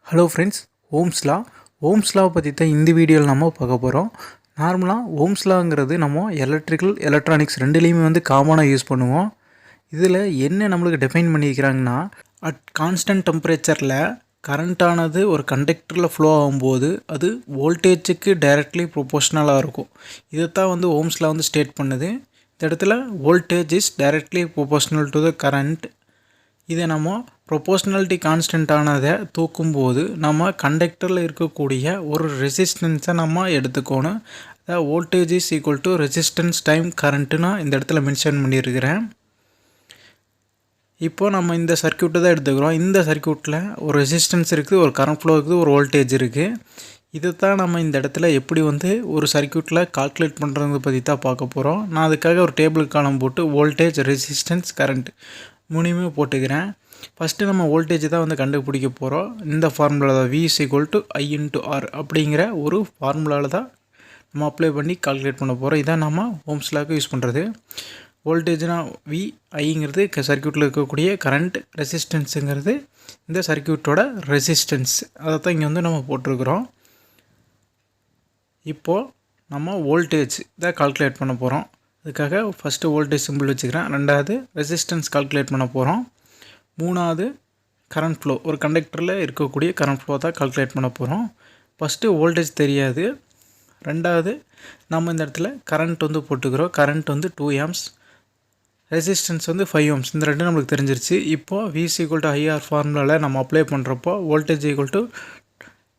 Hello friends, Ohm's law பற்றி தான் இந்த வீடியோவில் நம்ம பார்க்க போகிறோம். நார்மலாக ஓம்ஸ் லாங்கிறது நம்ம எலக்ட்ரானிக்ஸ் ரெண்டுலேயுமே வந்து காமனாக யூஸ் பண்ணுவோம். இதில் என்ன நம்மளுக்கு டிஃபைன் பண்ணியிருக்கிறாங்கன்னா, அட் கான்ஸ்டன்ட் டெம்பரேச்சரில் கரண்ட்டானது ஒரு கண்டக்டரில் ஃப்ளோ ஆகும்போது அது வோல்டேஜுக்கு டைரக்ட்லி ப்ரொபோஷ்னலாக இருக்கும். இதைத்தான் வந்து ஓம்ஸில் வந்து ஸ்டேட் பண்ணுது. இந்த இடத்துல voltage is directly proportional to the current. இதை நம்ம ப்ரொபோஷ்னாலிட்டி கான்ஸ்டன்ட்டானதை தூக்கும்போது நம்ம கண்டக்டரில் இருக்கக்கூடிய ஒரு ரெசிஸ்டன்ஸை நம்ம எடுத்துக்கணும். அதாவது voltage is equal to resistance time current நான் இந்த இடத்துல மென்ஷன் பண்ணியிருக்கிறேன். இப்போது நம்ம இந்த சர்க்யூட்டை தான் எடுத்துக்கிறோம். இந்த சர்க்யூட்டில் ஒரு ரெசிஸ்டன்ஸ் இருக்குது, ஒரு கரண்ட் ஃப்ளோ இருக்குது, ஒரு வோல்டேஜ் இருக்குது. இதை தான் நம்ம இந்த இடத்துல எப்படி வந்து ஒரு சர்க்யூட்டில் கால்குலேட் பண்ணுறது பற்றி தான் பார்க்க போகிறோம். நான் அதுக்காக ஒரு டேபிள் காலம் போட்டு வோல்டேஜ், ரெசிஸ்டன்ஸ், கரண்ட் மூணுமே போட்டுக்கிறேன். ஃபஸ்ட்டு நம்ம வோல்டேஜ் தான் வந்து கண்டுபிடிக்க போகிறோம். இந்த ஃபார்முலா தான் V = I × R அப்படிங்கிற ஒரு ஃபார்முலாவில் தான் நம்ம அப்ளை பண்ணி கால்குலேட் பண்ண போகிறோம். இதான் நம்ம ஓம்ஸ் லாக்கு யூஸ் பண்ணுறது. வோல்டேஜ்னால் V, Iங்கிறது சர்க்யூட்டில் இருக்கக்கூடிய கரண்ட், ரெசிஸ்டன்ஸுங்கிறது இந்த சர்க்யூட்டோட ரெசிஸ்டன்ஸ். அதை தான் இங்கே வந்து நம்ம போட்டிருக்கிறோம். இப்போது நம்ம வோல்டேஜ் தான் கால்குலேட் பண்ண போகிறோம். அதுக்காக ஃபஸ்ட்டு வோல்டேஜ் சிம்பிள் வச்சுக்கிறேன். ரெண்டாவது ரெசிஸ்டன்ஸ் கால்குலேட் பண்ண போகிறோம். மூணாவது கரண்ட் ஃப்ளோ, ஒரு கண்டக்டரில் இருக்கக்கூடிய கரண்ட் ஃப்ளோ தான் கால்குலேட் பண்ண போகிறோம். ஃபஸ்ட்டு வோல்டேஜ் தெரியாது. ரெண்டாவது நம்ம இந்த இடத்துல கரண்ட் வந்து போட்டுக்கிறோம். கரண்ட் வந்து 2 amps, ரெசிஸ்டன்ஸ் வந்து 5 ohms. இந்த ரெண்டும் நம்மளுக்கு தெரிஞ்சிருச்சு. இப்போது V = IR ஃபார்முலாவில் நம்ம அப்ளை பண்ணுறப்போ வோல்டேஜ் =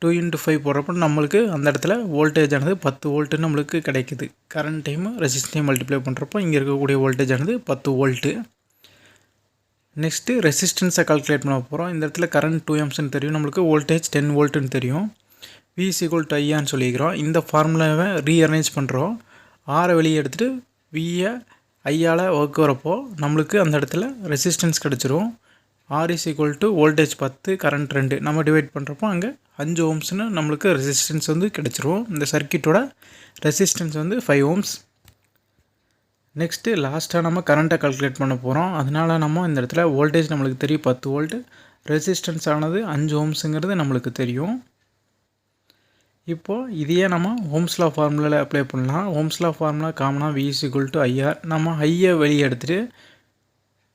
2 × 5 போடுறப்போ நம்மளுக்கு அந்த இடத்துல வோல்டேஜ் ஆனது 10 வோல்ட்டுன்னு நம்மளுக்கு கிடைக்குது. கரண்ட்டையும் ரெசிஸ்டன்ஸையும் மல்டிப்ளை பண்ணுறப்போ இங்கே இருக்கக்கூடிய வோல்டேஜ் ஆனது 10 வோல்ட்டு. நெக்ஸ்ட்டு ரெசிஸ்டன்ஸை கால்குலேட் பண்ண போகிறோம். இந்த இடத்துல கரண்ட் 2 amps தெரியும், நம்மளுக்கு வோல்டேஜ் 10 வோல்ட்டுன்னு தெரியும். V = IR சொல்லிக்கிறோம். இந்த ஃபார்முலாவை ரீஅரேஞ்ச் பண்ணுறோம். ஆரை வெளியே எடுத்துகிட்டு Vயை ஐயால் வகுக்கிறப்போ நம்மளுக்கு அந்த இடத்துல ரெசிஸ்டன்ஸ் கிடச்சிரும். R = வோல்டேஜ் 10, கரண்ட் 2 நம்ம டிவைட் பண்ணுறப்போ அங்கே 5 ohmsன்னு நம்மளுக்கு ரெசிஸ்டன்ஸ் வந்து கிடச்சிரும். இந்த சர்க்யூட்டோட ரெசிஸ்டன்ஸ் வந்து 5 ohms. நெக்ஸ்ட்டு லாஸ்ட்டாக நம்ம கரண்ட்டை கால்குலேட் பண்ண போகிறோம். அதனால் நம்ம இந்த இடத்துல வோல்டேஜ் நம்மளுக்கு தெரியும் 10 வோல்ட், ரெசிஸ்டன்ஸ் ஆனது 5 ohmsங்கிறது நம்மளுக்கு தெரியும். இப்போது இதையே நம்ம ஓம்ஸ் லா ஃபார்முலாவில் அப்ளை பண்ணலாம். ஓம்ஸ் லா ஃபார்முலா காமனாக V = IR. நம்ம ஐயை வெளியே எடுத்துகிட்டு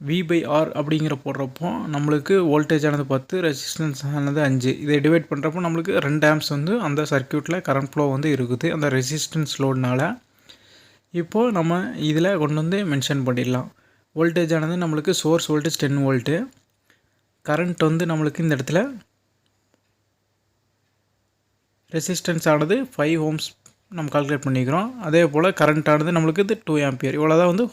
V/R அப்படிங்கிற போடுறப்போ நம்மளுக்கு வோல்டேஜ் ஆனது 10, ரெசிஸ்டன்ஸ் ஆனது 5. இதை டிவைட் பண்ணுறப்போ நம்மளுக்கு 2 amps வந்து அந்த சர்க்யூட்டில் கரண்ட் ஃப்ளோ வந்து இருக்குது அந்த ரெசிஸ்டன்ஸ் லோடுனால். இப்போது நம்ம இதில் கொண்டு வந்து மென்ஷன் பண்ணிடலாம். வோல்டேஜ் ஆனது நம்மளுக்கு சோர்ஸ் வோல்டேஜ் 10 வோல்ட்டு, கரண்ட் வந்து நம்மளுக்கு இந்த இடத்துல ரெசிஸ்டன்ஸ் ஆனது 5 ohms நம்ம கால்குலேட் பண்ணிக்கிறோம். அதே போல் கரண்ட் ஆனது நம்மளுக்கு இது 2 ampere. இவ்வளோ தான் வந்து